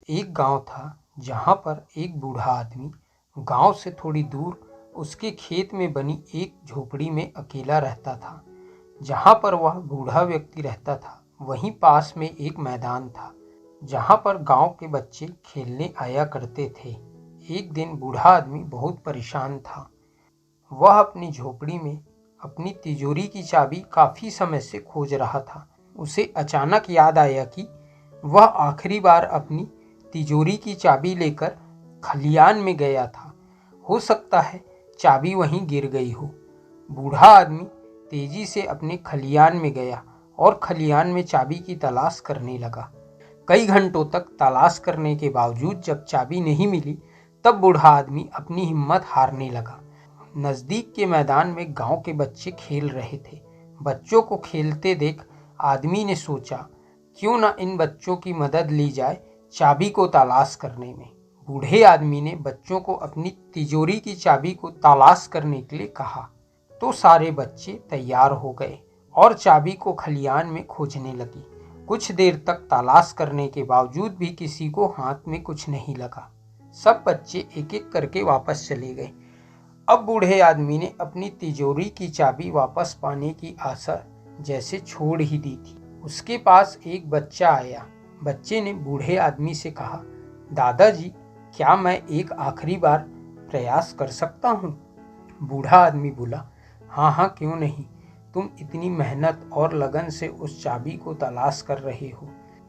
एक गांव था जहां पर एक बूढ़ा आदमी गांव से थोड़ी दूर उसके खेत में बनी एक झोपड़ी में अकेला रहता था। जहां पर वह बूढ़ा व्यक्ति रहता था वहीं पास में एक मैदान था जहां पर गांव के बच्चे खेलने आया करते थे। एक दिन बूढ़ा आदमी बहुत परेशान था। वह अपनी झोपड़ी में अपनी तिजोरी की चाबी काफी समय से खोज रहा था। उसे अचानक याद आया कि वह आखिरी बार अपनी तिजोरी की चाबी लेकर खलियान में गया था। हो सकता है चाबी वहीं गिर गई हो। बूढ़ा आदमी तेजी से अपने खलियान में गया और खलियान में चाबी की तलाश करने लगा। कई घंटों तक तलाश करने के बावजूद जब चाबी नहीं मिली तब बूढ़ा आदमी अपनी हिम्मत हारने लगा। नजदीक के मैदान में गांव के बच्चे खेल रहे थे। बच्चों को खेलते देख आदमी ने सोचा, क्यों न इन बच्चों की मदद ली जाए चाबी को तलाश करने में। बूढ़े आदमी ने बच्चों को अपनी तिजोरी की चाबी को तलाश करने के लिए कहा तो सारे बच्चे तैयार हो गए और चाबी को खलियान में खोजने लगी। कुछ देर तक तलाश करने के बावजूद भी किसी को हाथ में कुछ नहीं लगा। सब बच्चे एक एक करके वापस चले गए। अब बूढ़े आदमी ने अपनी तिजोरी की चाबी वापस पाने की आशा जैसे छोड़ ही दी थी। उसके पास एक बच्चा आया। बच्चे ने बूढ़े आदमी से कहा, दादाजी, क्या मैं एक आखिरी बार प्रयास कर सकता हूँ? बूढ़ा आदमी बोला, हाँ हाँ, क्यों नहीं। तुम इतनी मेहनत और लगन से उस चाबी को तलाश कर रहे हो,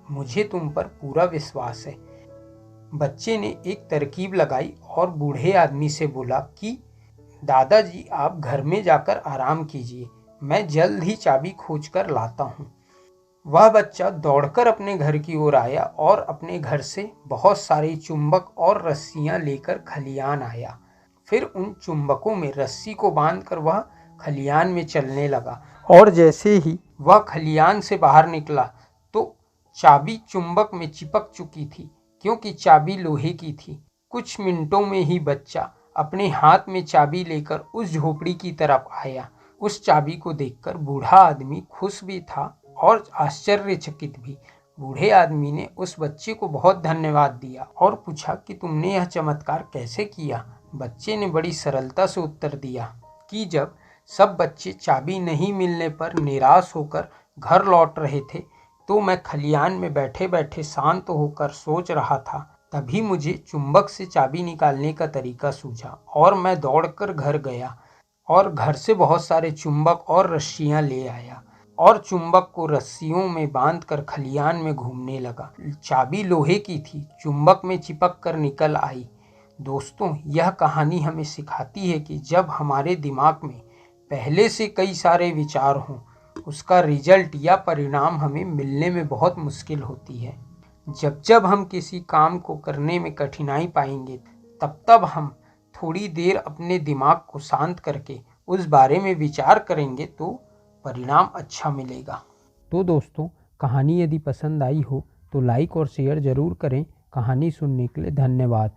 मुझे तुम पर पूरा विश्वास है। बच्चे ने एक तरकीब लगाई और बूढ़े आदमी से बोला कि दादाजी, आप घर में जाकर आराम कीजिए, मैं जल्द ही चाबी खोज कर लाता हूँ। वह बच्चा दौड़कर अपने घर की ओर आया और अपने घर से बहुत सारे चुंबक और रस्सियां लेकर खलियान आया। फिर उन चुंबकों में रस्सी को बांधकर वह खलियान में चलने लगा और जैसे ही वह खलियान से बाहर निकला तो चाबी चुंबक में चिपक चुकी थी, क्योंकि चाबी लोहे की थी। कुछ मिनटों में ही बच्चा अपने हाथ में चाबी लेकर उस झोपड़ी की तरफ आया। उस चाबी को देखकर बूढ़ा आदमी खुश भी था और आश्चर्यचकित भी। बूढ़े आदमी ने उस बच्चे को बहुत धन्यवाद दिया और पूछा कि तुमने यह चमत्कार कैसे किया? बच्चे ने बड़ी सरलता से उत्तर दिया कि जब सब बच्चे चाबी नहीं मिलने पर निराश होकर घर लौट रहे थे तो मैं खलियान में बैठे बैठे शांत होकर सोच रहा था। तभी मुझे चुंबक से चाबी निकालने का तरीका सूझा और मैं दौड़कर घर गया और घर से बहुत सारे चुंबक और रस्सियां ले आया और चुंबक को रस्सियों में बांधकर खलियान में घूमने लगा। चाबी लोहे की थी, चुंबक में चिपक कर निकल आई। दोस्तों, यह कहानी हमें सिखाती है कि जब हमारे दिमाग में पहले से कई सारे विचार हों, उसका रिजल्ट या परिणाम हमें मिलने में बहुत मुश्किल होती है। जब जब हम किसी काम को करने में कठिनाई पाएंगे तब तब हम थोड़ी देर अपने दिमाग को शांत करके उस बारे में विचार करेंगे तो परिणाम अच्छा मिलेगा। तो दोस्तों, कहानी यदि पसंद आई हो तो लाइक और शेयर ज़रूर करें। कहानी सुनने के लिए धन्यवाद।